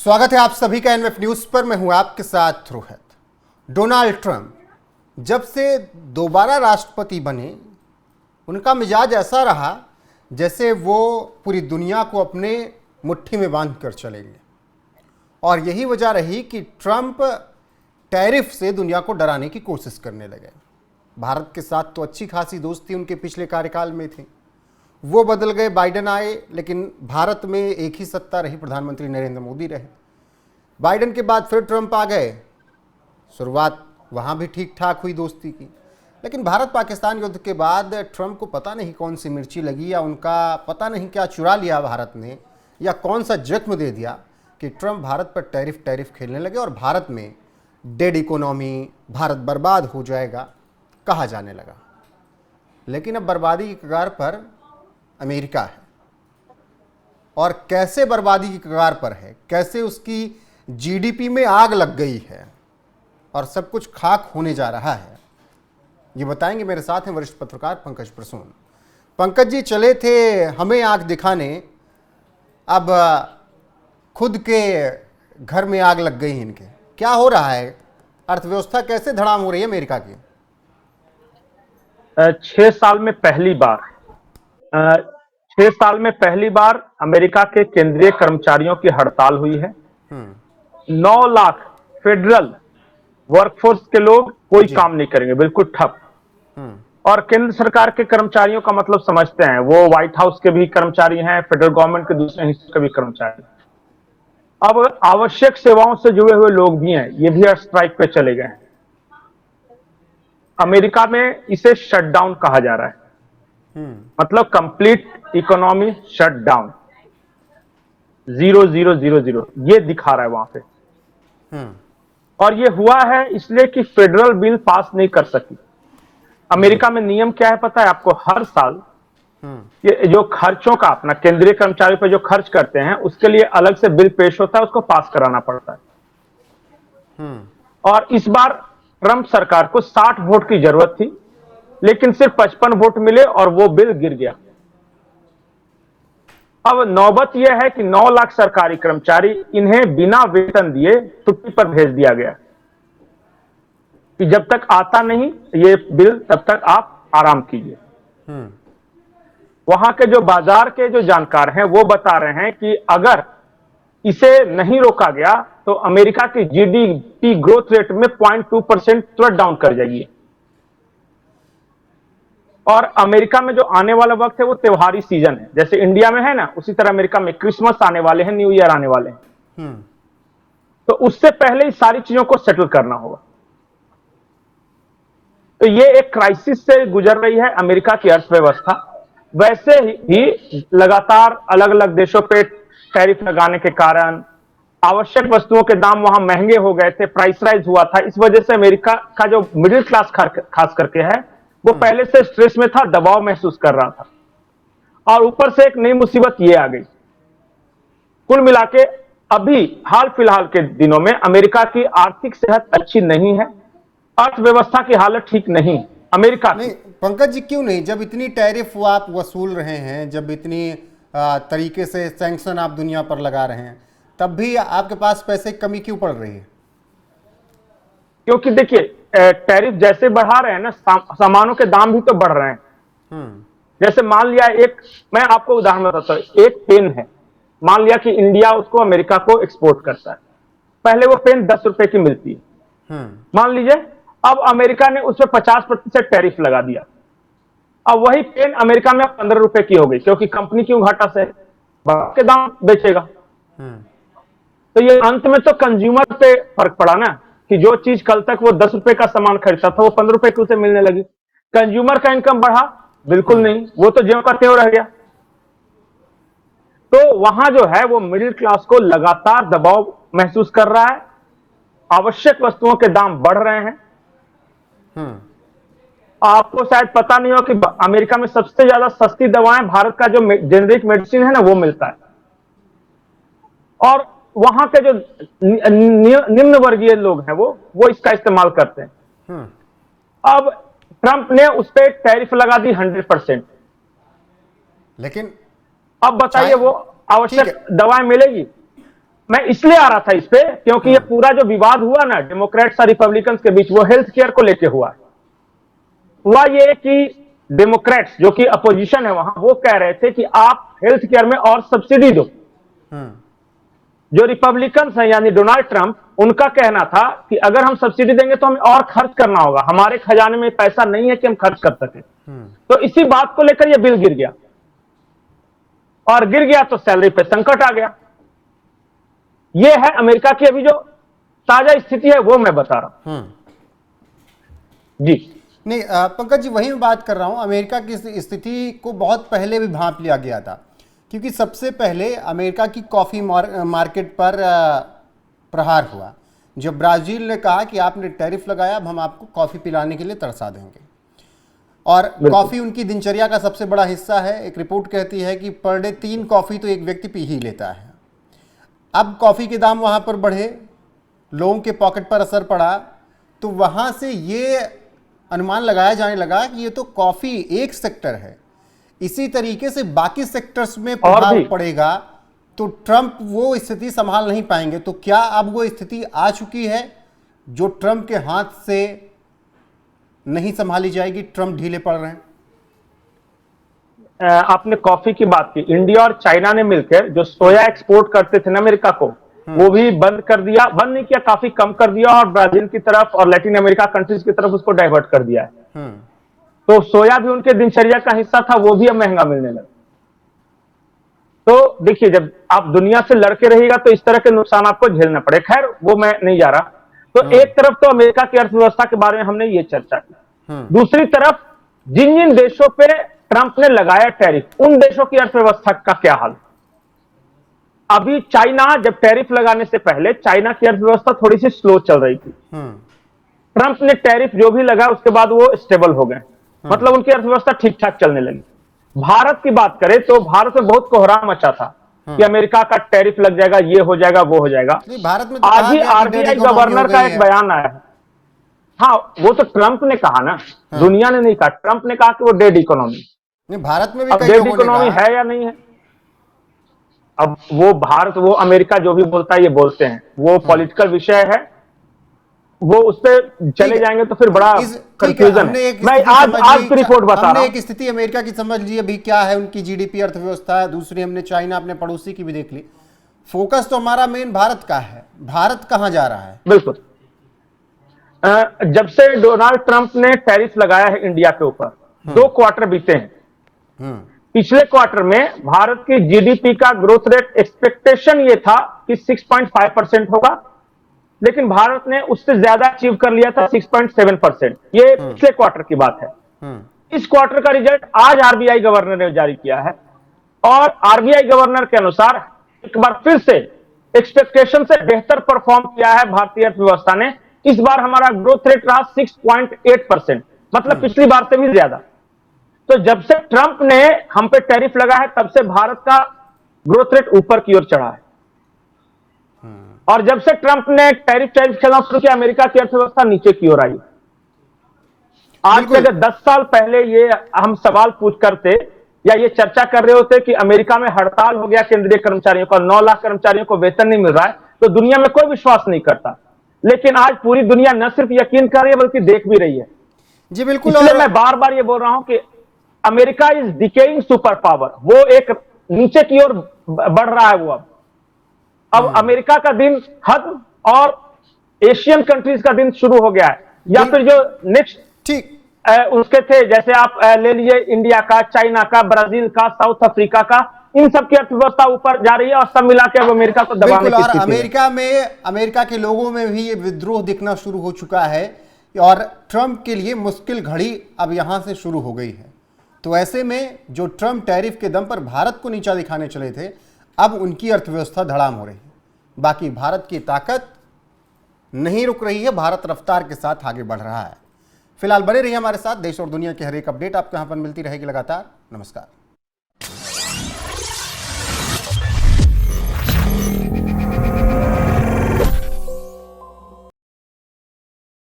स्वागत है आप सभी का एनएफ न्यूज पर। मैं हूं आपके साथ रोहित। डोनाल्ड ट्रंप जब से दोबारा राष्ट्रपति बने उनका मिजाज ऐसा रहा जैसे वो पूरी दुनिया को अपने मुट्ठी में बांध कर चलेंगे, और यही वजह रही कि ट्रंप टैरिफ से दुनिया को डराने की कोशिश करने लगे। भारत के साथ तो अच्छी खासी दोस्ती उनके पिछले कार्यकाल में थी, वो बदल गए, बाइडेन आए, लेकिन भारत में एक ही सत्ता रही, प्रधानमंत्री नरेंद्र मोदी रहे। बाइडेन के बाद फिर ट्रंप आ गए, शुरुआत वहाँ भी ठीक ठाक हुई दोस्ती की, लेकिन भारत पाकिस्तान युद्ध के बाद ट्रंप को पता नहीं कौन सी मिर्ची लगी या उनका पता नहीं क्या चुरा लिया भारत ने, या कौन सा जख्म दे दिया कि ट्रंप भारत पर टैरिफ खेलने लगे और भारत में डेड इकोनॉमी, भारत बर्बाद हो जाएगा कहा जाने लगा। लेकिन अब बर्बादी की कगार पर अमेरिका है, और कैसे बर्बादी की कगार पर है, कैसे उसकी जीडीपी में आग लग गई है और सब कुछ खाक होने जा रहा है, ये बताएंगे। मेरे साथ हैं वरिष्ठ पत्रकार पंकज प्रसून। पंकज जी, चले थे हमें आग दिखाने, अब खुद के घर में आग लग गई इनके। क्या हो रहा है? अर्थव्यवस्था कैसे धड़ाम हो रही है अमेरिका की? 6 साल में पहली बार 6 साल में पहली बार अमेरिका के केंद्रीय कर्मचारियों की हड़ताल हुई है। 9 लाख फेडरल वर्कफोर्स के लोग कोई काम नहीं करेंगे, बिल्कुल ठप। और केंद्र सरकार के कर्मचारियों का मतलब समझते हैं, वो व्हाइट हाउस के भी कर्मचारी हैं, फेडरल गवर्नमेंट के दूसरे हिस्से के भी कर्मचारी। अब आवश्यक सेवाओं से जुड़े हुए लोग भी हैं, ये भी स्ट्राइक पे चले गए हैं। अमेरिका में इसे शटडाउन कहा जा रहा है, मतलब कंप्लीट इकोनॉमी शटडाउन, 0 ये दिखा रहा है वहां पे। और ये हुआ है इसलिए कि फेडरल बिल पास नहीं कर सकी। अमेरिका में नियम क्या है पता है आपको? हर साल ये जो खर्चों का, अपना केंद्रीय कर्मचारियों पे जो खर्च करते हैं उसके लिए अलग से बिल पेश होता है, उसको पास कराना पड़ता है। और इस बार ट्रंप सरकार को 60 वोट की जरूरत थी, लेकिन सिर्फ 55 वोट मिले और वो बिल गिर गया। अब नौबत यह है कि 9 लाख सरकारी कर्मचारी, इन्हें बिना वेतन दिए छुट्टी पर भेज दिया गया कि जब तक आता नहीं ये बिल तब तक आप आराम कीजिए। वहां के जो बाजार के जो जानकार हैं वो बता रहे हैं कि अगर इसे नहीं रोका गया तो अमेरिका की जीडीपी ग्रोथ रेट में 0.2% तुरंत डाउन कर जाएगी। और अमेरिका में जो आने वाला वक्त है वो त्योहारी सीजन है, जैसे इंडिया में है ना, उसी तरह अमेरिका में क्रिसमस आने वाले हैं, न्यू ईयर आने वाले हैं। तो उससे पहले इस सारी चीजों को सेटल करना होगा। तो ये एक क्राइसिस से गुजर रही है अमेरिका की अर्थव्यवस्था। वैसे ही लगातार अलग अलग देशों पे टैरिफ लगाने के कारण आवश्यक वस्तुओं के दाम वहां महंगे हो गए थे, प्राइस राइज हुआ था। इस वजह से अमेरिका का जो मिडिल क्लास खास करके है वो पहले से स्ट्रेस में था, दबाव महसूस कर रहा था, और ऊपर से एक नई मुसीबत ये आ गई। कुल मिलाके अभी हाल फिलहाल के दिनों में अमेरिका की आर्थिक सेहत अच्छी नहीं है, अर्थव्यवस्था की हालत ठीक नहीं अमेरिका नहीं पंकज जी, क्यों नहीं? जब इतनी टैरिफ वो आप वसूल रहे हैं, जब इतनी तरीके से सैंक्शन आप दुनिया पर लगा रहे हैं, तब भी आपके पास पैसे की कमी क्यों पड़ रही है? क्योंकि देखिए, टैरिफ जैसे बढ़ा रहे हैं ना, सामानों के दाम भी तो बढ़ रहे हैं। जैसे मान लिया, मैं आपको उदाहरण बताता हूं, एक पेन है, मान लिया कि इंडिया उसको अमेरिका को एक्सपोर्ट करता है, पहले वो पेन 10 रुपए की मिलती है, मान लीजिए। अब अमेरिका ने उस पर 50% टैरिफ लगा दिया, अब वही पेन अमेरिका में 15 रुपए की हो गई, क्योंकि कंपनी क्यों घाटा से के दाम बेचेगा। तो ये अंत में तो कंज्यूमर पे फर्क पड़ा ना, कि जो चीज कल तक वो 10 रुपए का सामान खरीदता था वो 15 रुपए की उसे मिलने लगी। कंज्यूमर का इनकम बढ़ा? बिल्कुल नहीं, वो तो ज्यों का त्यों रह गया। तो वहां जो है वो मिडिल क्लास को लगातार दबाव महसूस कर रहा है, आवश्यक वस्तुओं के दाम बढ़ रहे हैं। आपको शायद पता नहीं हो कि अमेरिका में सबसे ज्यादा सस्ती दवाएं, भारत का जो जेनरिक मेडिसिन है ना, वो मिलता है। और वहां के जो निम्न वर्गीय लोग हैं वो इसका इस्तेमाल करते हैं। अब ट्रंप ने उस पर टैरिफ लगा दी 100%, लेकिन अब बताइए वो आवश्यक दवाएं मिलेगी? मैं इसलिए आ रहा था इस पे क्योंकि ये पूरा जो विवाद हुआ ना डेमोक्रेट्स और रिपब्लिकन्स के बीच, वो हेल्थ केयर को लेके हुआ ये कि डेमोक्रेट्स जो कि अपोजिशन है वहां, वो कह रहे थे कि आप हेल्थ केयर में और सब्सिडी दो। जो रिपब्लिकन्स हैं यानी डोनाल्ड ट्रंप, उनका कहना था कि अगर हम सब्सिडी देंगे तो हमें और खर्च करना होगा, हमारे खजाने में पैसा नहीं है कि हम खर्च कर सके। तो इसी बात को लेकर यह बिल गिर गया, और गिर गया तो सैलरी पे संकट आ गया। यह है अमेरिका की अभी जो ताजा स्थिति है, वो मैं बता रहा हूं। जी नहीं पंकज जी, वही मैं बात कर रहा हूं। अमेरिका की स्थिति को बहुत पहले भी भांप लिया गया था, क्योंकि सबसे पहले अमेरिका की कॉफ़ी मार्केट पर प्रहार हुआ जब ब्राज़ील ने कहा कि आपने टैरिफ लगाया, अब हम आपको कॉफ़ी पिलाने के लिए तरसा देंगे। और कॉफ़ी उनकी दिनचर्या का सबसे बड़ा हिस्सा है। एक रिपोर्ट कहती है कि पर डे 3 कॉफ़ी तो एक व्यक्ति पी ही लेता है। अब कॉफ़ी के दाम वहाँ पर बढ़े, लोगों के पॉकेट पर असर पड़ा, तो वहाँ से ये अनुमान लगाया जाने लगा कि ये तो कॉफ़ी एक सेक्टर है, इसी तरीके से बाकी सेक्टर्स में प्रभाव पड़ेगा तो ट्रंप वो स्थिति संभाल नहीं पाएंगे। तो क्या अब वो स्थिति आ चुकी है जो ट्रंप के हाथ से नहीं संभाली जाएगी? ट्रंप ढीले पड़ रहे हैं। आपने कॉफी की बात की, इंडिया और चाइना ने मिलकर जो सोया एक्सपोर्ट करते थे ना अमेरिका को, वो भी बंद कर दिया। बंद नहीं किया, काफी कम कर दिया, और ब्राजील की तरफ और लैटिन अमेरिका कंट्रीज की तरफ उसको डाइवर्ट कर दिया है। तो सोया भी उनके दिनचर्या का हिस्सा था, वो भी अब महंगा मिलने लगा। तो देखिए, जब आप दुनिया से लड़के रहिएगा तो इस तरह के नुकसान आपको झेलना पड़े। खैर, वो मैं नहीं जा रहा। तो एक तरफ तो अमेरिका की अर्थव्यवस्था के बारे में हमने ये चर्चा की, दूसरी तरफ जिन जिन देशों पे ट्रंप ने लगाया टैरिफ, उन देशों की अर्थव्यवस्था का क्या हाल। अभी चाइना, जब टैरिफ लगाने से पहले चाइना की अर्थव्यवस्था थोड़ी सी स्लो चल रही थी। ट्रंप ने टैरिफ जो भी लगा उसके बाद वो स्टेबल हो गए, मतलब उनकी अर्थव्यवस्था ठीक ठाक चलने लगी। भारत की बात करें तो भारत में बहुत कोहराम मचा था कि अमेरिका का टैरिफ लग जाएगा, ये हो जाएगा, वो हो जाएगा। भारत में तो आज ही आरबीआई गवर्नर का एक बयान आया है। हाँ, वो तो ट्रंप ने कहा ना, दुनिया ने नहीं कहा। ट्रंप ने कहा कि वो डेड इकोनॉमी। भारत में भी अब डेड इकोनॉमी है या नहीं है, अब वो भारत, वो अमेरिका जो भी बोलता है ये बोलते हैं, वो पॉलिटिकल विषय है, वो उस पर चले जाएंगे तो फिर बड़ा कंफ्यूजन है। मैं आज की रिपोर्ट बता रहा हूं। हमने एक स्थिति अमेरिका की समझ ली, अभी क्या है उनकी जीडीपी अर्थव्यवस्था है। दूसरी हमने चाइना अपने पड़ोसी की भी देख ली। फोकस तो हमारा मेन भारत का है। भारत कहां जा रहा है? बिल्कुल, जब से डोनाल्ड ट्रंप ने टैरिफ लगाया है इंडिया के ऊपर, 2 क्वार्टर बीते हैं। पिछले क्वार्टर में भारत की जीडीपी का ग्रोथ रेट एक्सपेक्टेशन ये था कि 6.5% होगा, लेकिन भारत ने उससे ज्यादा अचीव कर लिया था, 6.7%। ये पिछले क्वार्टर की बात है। इस क्वार्टर का रिजल्ट आज आरबीआई गवर्नर ने जारी किया है, और आरबीआई गवर्नर के अनुसार एक बार फिर से एक्सपेक्टेशन से बेहतर परफॉर्म किया है भारतीय अर्थव्यवस्था ने। इस बार हमारा ग्रोथ रेट रहा 6.8%, मतलब पिछली बार से भी ज्यादा। तो जब से ट्रंप ने हम पे टैरिफ लगा है, तब से भारत का ग्रोथ रेट ऊपर की ओर चढ़ा है। और जब से ट्रंप ने टैरिफ खेलना शुरू किया, अमेरिका की अर्थव्यवस्था नीचे की ओर आई। आज से अगर 10 साल पहले ये हम सवाल पूछ करते या ये चर्चा कर रहे होते कि अमेरिका में हड़ताल हो गया केंद्रीय कर्मचारियों का, 9 लाख कर्मचारियों को वेतन नहीं मिल रहा है, तो दुनिया में कोई विश्वास नहीं करता। लेकिन आज पूरी दुनिया न सिर्फ यकीन कर रही है बल्कि देख भी रही है। जी बिल्कुल। इसलिए मैं बार बार ये बोल रहा हूं कि America is decaying super power, वो एक नीचे की ओर बढ़ रहा है। वो अब अमेरिका का दिन खत्म और एशियन कंट्रीज का दिन शुरू हो गया है, या फिर जो नेक्स्ट ठीक उसके थे, जैसे आप ले लीजिए इंडिया का, चाइना का, ब्राजील का, साउथ अफ्रीका का, इन सब की अर्थव्यवस्था ऊपर जा रही है, और सब मिला के अब अमेरिका को दबाने की स्थिति है। अमेरिका के लोगों में भी ये विद्रोह दिखना शुरू हो चुका है, और ट्रंप के लिए मुश्किल घड़ी अब यहां से शुरू हो गई है। तो ऐसे में जो ट्रंप टैरिफ के दम पर भारत को नीचा दिखाने चले थे, अब उनकी अर्थव्यवस्था धड़ाम हो रही है। बाकी भारत की ताकत नहीं रुक रही है, भारत रफ्तार के साथ आगे बढ़ रहा है। फिलहाल बने रहिए हमारे साथ। देश और दुनिया की हर एक अपडेट आपको यहां पर मिलती रहेगी लगातार। नमस्कार।